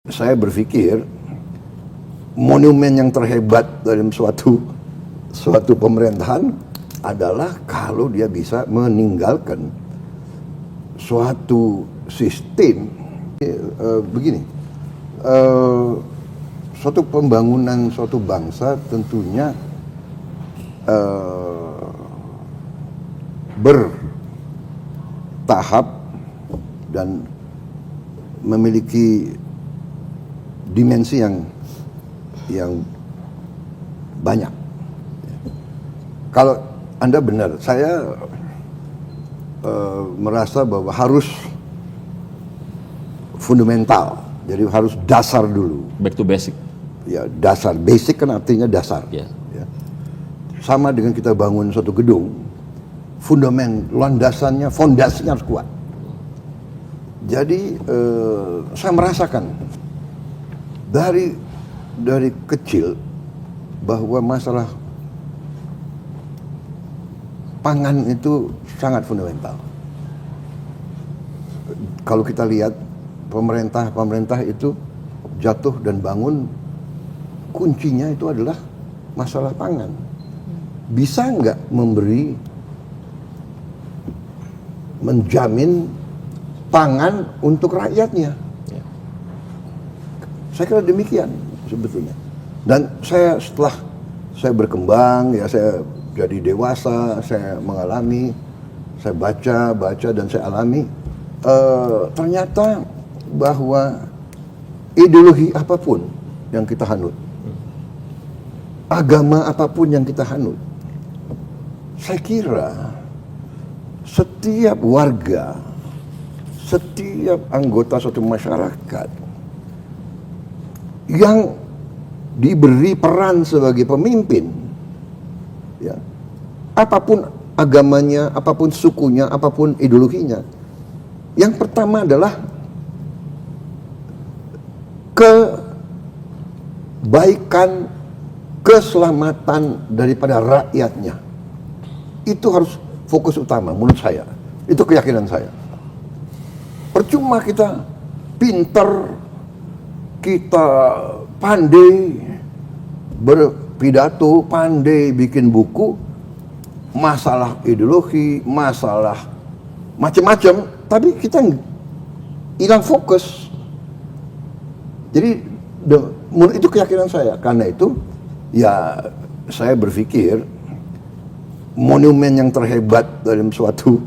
Saya berpikir monumen yang terhebat dalam suatu pemerintahan adalah kalau dia bisa meninggalkan suatu sistem begini. Suatu pembangunan suatu bangsa tentunya bertahap dan memiliki dimensi yang banyak. Kalau Anda benar, saya merasa bahwa harus fundamental, jadi harus dasar dulu. Back to basic. Ya, dasar. Basic kan artinya dasar. Yeah. Ya. Sama dengan kita bangun suatu gedung, landasannya, fondasinya harus kuat. Jadi saya merasakan dari kecil bahwa masalah pangan itu sangat fundamental. Kalau kita lihat pemerintah itu jatuh dan bangun, kuncinya itu adalah masalah pangan. Bisa nggak menjamin pangan untuk rakyatnya? Saya kira demikian sebetulnya. Dan setelah saya berkembang, ya saya jadi dewasa, saya mengalami, saya baca dan saya alami, ternyata bahwa ideologi apapun yang kita hanut, agama apapun yang kita hanut, saya kira setiap warga, setiap anggota suatu masyarakat yang diberi peran sebagai pemimpin, ya, apapun agamanya, apapun sukunya, apapun ideologinya, yang pertama adalah kebaikan, keselamatan daripada rakyatnya. Itu harus fokus utama menurut saya. Itu keyakinan saya. Percuma kita pinter, kita pandai berpidato, pandai bikin buku, masalah ideologi, masalah macam-macam, tapi kita hilang fokus. Jadi itu keyakinan saya. Karena itu, ya saya berpikir monumen yang terhebat dalam suatu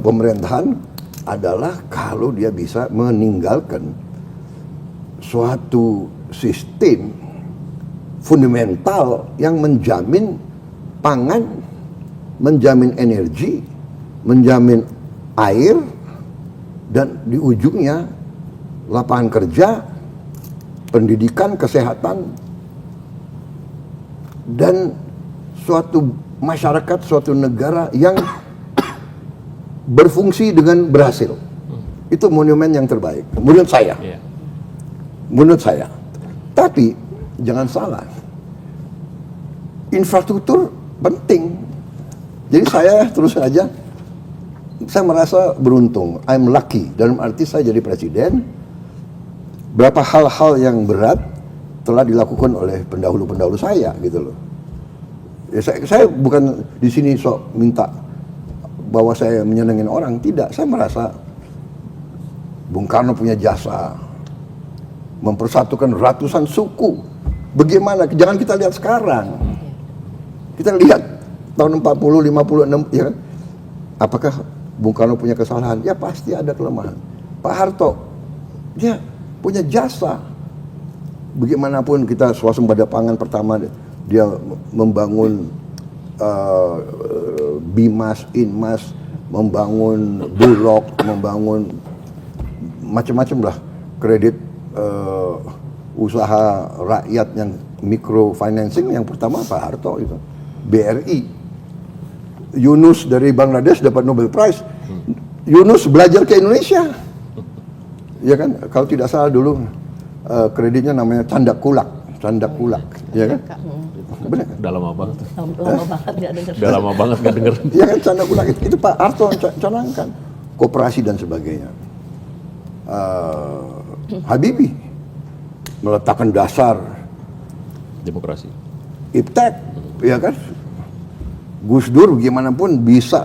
pemerintahan adalah kalau dia bisa meninggalkan suatu sistem fundamental yang menjamin pangan, menjamin energi, menjamin air, dan di ujungnya lapangan kerja, pendidikan, kesehatan, dan suatu masyarakat, suatu negara yang berfungsi dengan berhasil. Itu monumen yang terbaik menurut saya. Yeah. Menurut saya. Tapi jangan salah, infrastruktur penting. Jadi saya terus saja, saya merasa beruntung, I'm lucky, dalam arti saya jadi presiden. Berapa hal-hal yang berat telah dilakukan oleh pendahulu saya, gitu loh. Ya, saya bukan di sini sok minta bahwa saya menyenangin orang, tidak. Saya merasa Bung Karno punya jasa mempersatukan ratusan suku. Bagaimana? Jangan kita lihat sekarang. Kita lihat tahun 40, 56, ya kan? Apakah Bung Karno punya kesalahan? Ya pasti ada kelemahan. Pak Harto, dia punya jasa. Bagaimanapun kita swasembada pangan pertama, dia membangun Bimas, Inmas, membangun Bulog, membangun macam-macam lah kredit usaha rakyat yang microfinancing. Yang pertama Pak Harto itu, BRI. Yunus dari Bangladesh dapat Nobel Prize. Yunus belajar ke Indonesia, ya kan? Kalau tidak salah dulu kreditnya namanya Candak Kulak, ya kan? Benar. Udah lama banget. Lama banget nggak denger. Udah lama banget nggak denger. Ya kan, Candak Kulak itu Pak Harto canangkan, koperasi dan sebagainya. Habibie meletakkan dasar Demokrasi. iptek, ya kan? Gus Dur gimana pun bisa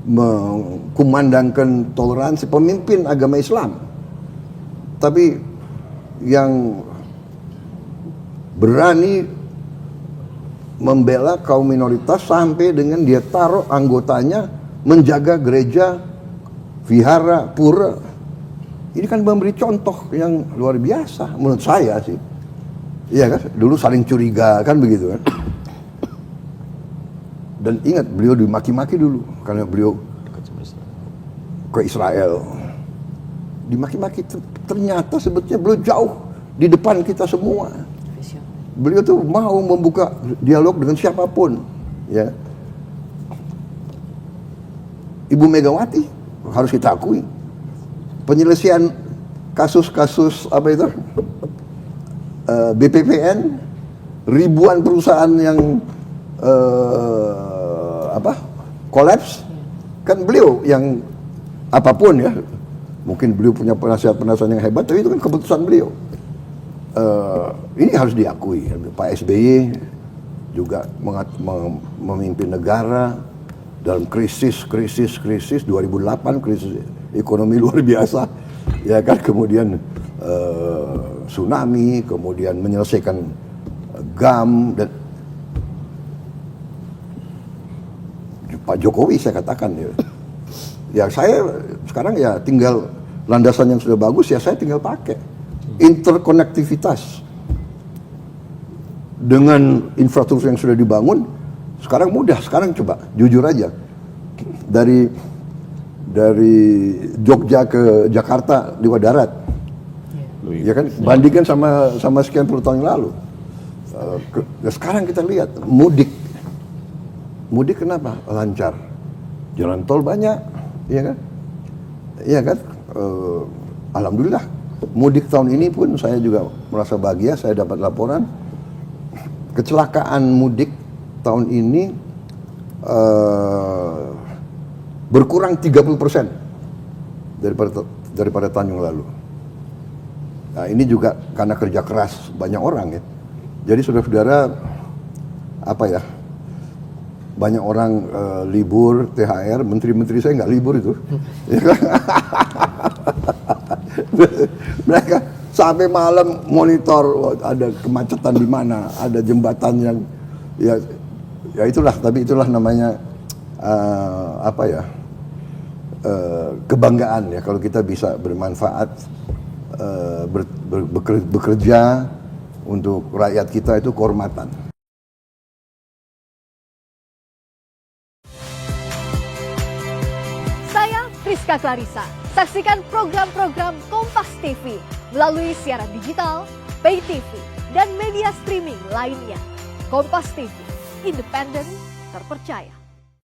mengkumandangkan toleransi, pemimpin agama Islam. Tapi yang berani membela kaum minoritas sampai dengan dia taruh anggotanya menjaga gereja, vihara, pura. Ini kan memberi contoh yang luar biasa menurut saya sih. Iya kan? Dulu saling curiga kan begitu kan. Dan ingat beliau dimaki-maki dulu karena beliau ke Israel. Dimaki-maki, ternyata sebetulnya beliau jauh di depan kita semua. Beliau tuh mau membuka dialog dengan siapapun, ya. Ibu Megawati harus kita akui, penyelesaian kasus-kasus apa itu, BPPN, ribuan perusahaan yang kolaps, kan beliau yang apapun ya, mungkin beliau punya penasihat-penasihat yang hebat, tapi itu kan keputusan beliau. Ini harus diakui. Pak SBY juga memimpin negara dalam krisis 2008, krisis ekonomi luar biasa, ya kan, kemudian tsunami, kemudian menyelesaikan GAM, dan Pak Jokowi saya katakan ya saya sekarang ya tinggal landasan yang sudah bagus, ya saya tinggal pakai interkonektivitas dengan infrastruktur yang sudah dibangun. Sekarang mudah, sekarang coba jujur aja, dari Jogja ke Jakarta lewat darat, ya kan, bandingkan sama sekian puluh tahun yang lalu. Sekarang kita lihat mudik kenapa lancar, jalan tol banyak, ya kan, alhamdulillah. Mudik tahun ini pun saya juga merasa bahagia, saya dapat laporan kecelakaan mudik tahun ini berkurang 30% daripada tahun yang lalu. Nah, ini juga karena kerja keras banyak orang ya. Jadi saudara-saudara, banyak orang libur, THR, menteri-menteri saya nggak libur itu. Mereka sampai malam monitor ada kemacetan di mana, ada jembatan yang ya itulah, tapi itulah namanya kebanggaan ya, kalau kita bisa bermanfaat, bekerja untuk rakyat kita, itu kehormatan. Saya Priska Clarissa. Saksikan program-program Kompas TV melalui siaran digital, pay TV, dan media streaming lainnya. Kompas TV, independen, terpercaya.